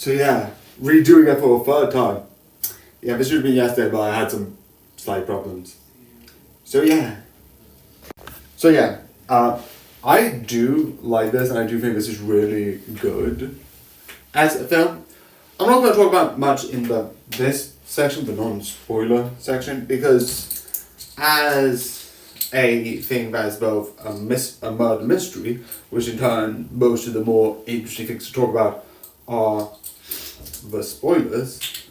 So yeah, redoing it for a third time. Yeah, this should have been yesterday, but I had some slight problems. So yeah. I do like this, and I do think this is really good as a film. I'm not going to talk about much in this section, the non-spoiler section, because as a thing that is both a murder mystery, which in turn most of the more interesting things to talk about are the spoilers,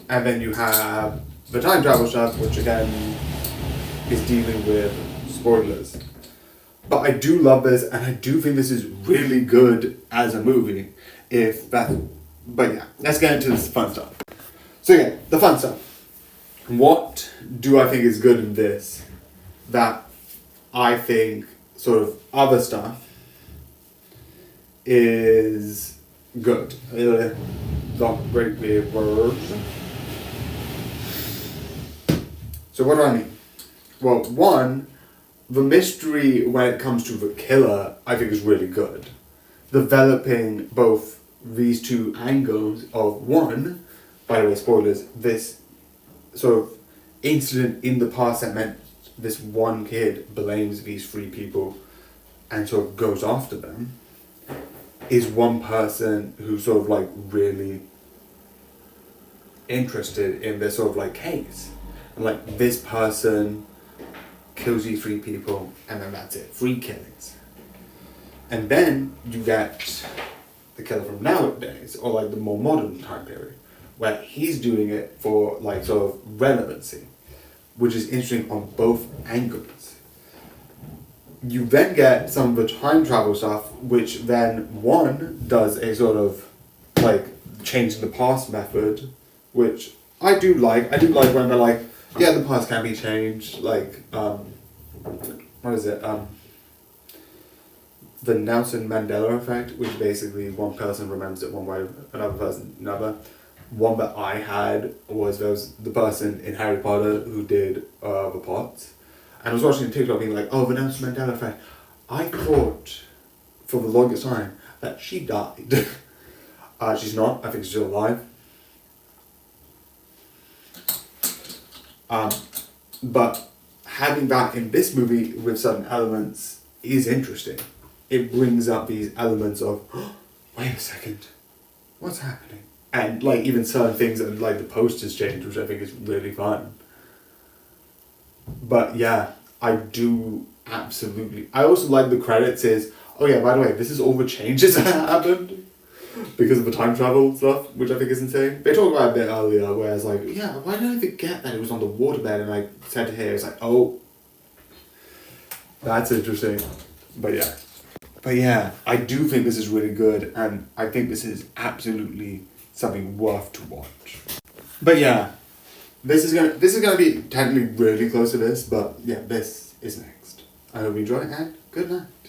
and then you have the time travel stuff, which again is dealing with spoilers. But I do love this, and I do think this is really good as a movie. But yeah, let's get into this fun stuff. So yeah, the fun stuff. What do I think is good in this that I think sort of other stuff is good? Don't break me words. So what do I mean? Well, one, the mystery when it comes to the killer, I think is really good. Developing both these two angles of one, by the way, spoilers, this sort of incident in the past that meant this one kid blames these three people and sort of goes after them, is one person who's sort of like really interested in this sort of like case. And like this person kills these three people and then that's it. 3 killings. And then you get the killer from nowadays, or like the more modern time period, where he's doing it for like sort of relevancy, which is interesting on both angles. You then get some of the time travel stuff, which then one does a sort of like changing the past method, which I do like. I do like when they're like, yeah, the past can be changed. Like, what is it? The Nelson Mandela effect, which basically one person remembers it one way, another person another. One that I had was there was the person in Harry Potter who did the Pots, and I was watching TikTok being like, oh, the Nelson Mandela effect. I thought for the longest time that she died. She's not. I think she's still alive. But having that in this movie with certain elements is interesting. It brings up these elements of, oh, wait a second, what's happening? And like even certain things that like the posters change, which I think is really fun. But yeah, I do absolutely. I also like the credits is, oh yeah, by the way, this is all the changes that happened because of the time travel stuff, which I think is insane. They talked about it a bit earlier, where it's like, yeah, why did I forget that it was on the waterbed? And I said to here, it's like, oh, that's interesting. But yeah, I do think this is really good, and I think this is absolutely something worth to watch. But yeah, this is gonna be technically really close to this, but yeah, this is next. I hope you enjoy it, and good night.